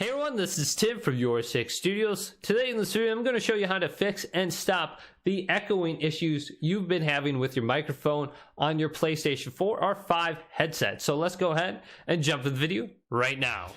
Hey everyone, this is Tim from YourSixStudios. Today in this video, I'm going to show you how to fix and stop the echoing issues you've been having with your microphone on your PlayStation 4 or 5 headset. So let's go ahead and jump into the video right now.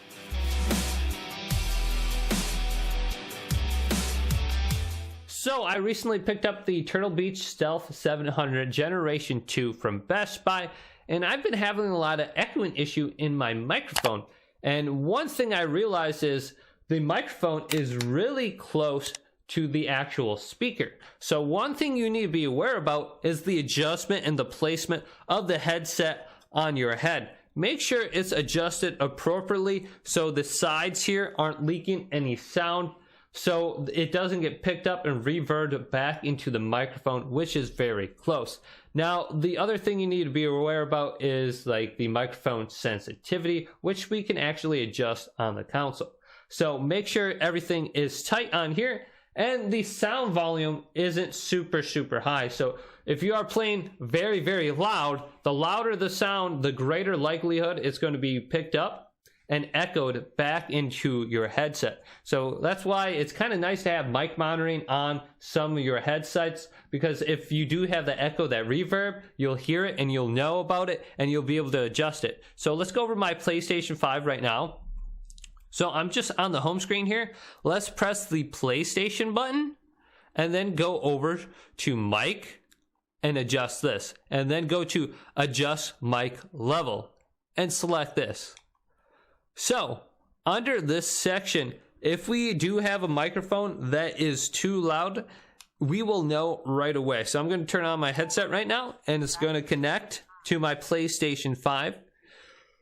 So I recently picked up the Turtle Beach Stealth 700 Generation 2 from Best Buy, and I've been having a lot of echoing issue in my microphone. And one thing I realized is the microphone is really close to the actual speaker. So one thing you need to be aware about is the adjustment and the placement of the headset on your head. Make sure it's adjusted appropriately so the sides here aren't leaking any sound, so it doesn't get picked up and reverbed back into the microphone, which is very close. Now, the other thing you need to be aware about is like the microphone sensitivity, which we can actually adjust on the console. So make sure everything is tight on here and the sound volume isn't super high. So if you are playing very loud, the louder the sound, the greater likelihood it's going to be picked up and echoed back into your headset. So that's why it's kind of nice to have mic monitoring on some of your headsets, because if you do have the echo, that reverb, you'll hear it and you'll know about it and you'll be able to adjust it. So let's go over my PlayStation 5 right now. So I'm just on the home screen here. Let's press the PlayStation button and then go over to mic and adjust this, and then go to adjust mic level and select this. So under this section, if we do have a microphone that is too loud, we will know right away. So I'm going to turn on my headset right now and it's going to connect to my PlayStation 5.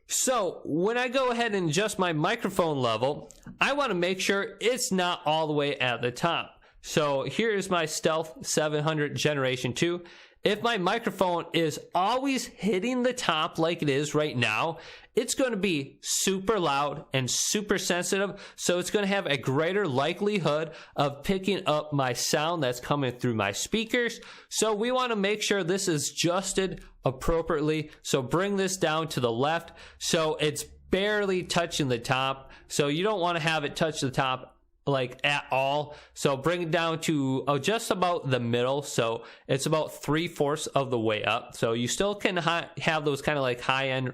So when I go ahead and adjust my microphone level, I want to make sure it's not all the way at the top. So here's my Stealth 700 Generation 2. If my microphone is always hitting the top like it is right now, it's going to be super loud and super sensitive. So it's going to have a greater likelihood of picking up my sound that's coming through my speakers. So we want to make sure this is adjusted appropriately. So bring this down to the left so it's barely touching the top. So you don't want to have it touch the top like at all. So bring it down to just about the middle, so it's about 3/4 of the way up. So you still can have those kind of like high-end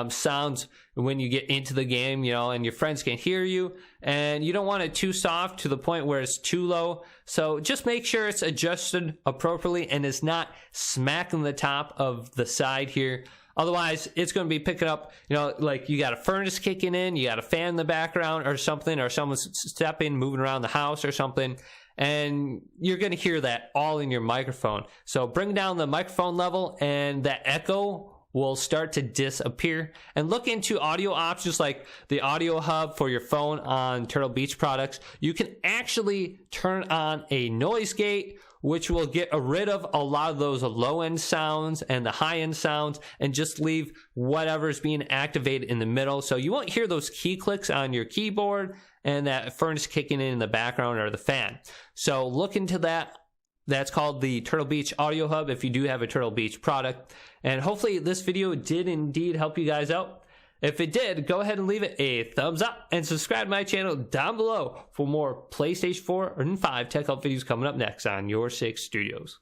sounds when you get into the game, you know, and your friends can hear you, and you don't want it too soft to the point where it's too low. So just make sure it's adjusted appropriately and it's not smacking the top of the side here. Otherwise, it's going to be picking up, you know, like you got a furnace kicking in, you got a fan in the background or something, or someone's stepping, moving around the house or something, and you're going to hear that all in your microphone. So bring down the microphone level and that echo will start to disappear. And look into audio options like the audio hub for your phone on Turtle Beach products. You can actually turn on a noise gate, which will get rid of a lot of those low-end sounds and the high-end sounds and just leave whatever is being activated in the middle. So you won't hear those key clicks on your keyboard and that furnace kicking in the background or the fan. So look into that. That's called the Turtle Beach Audio Hub if you do have a Turtle Beach product. And hopefully this video did indeed help you guys out. If it did, go ahead and leave it a thumbs up and subscribe to my channel down below for more PlayStation 4 and 5 tech help videos coming up next on YourSixStudios.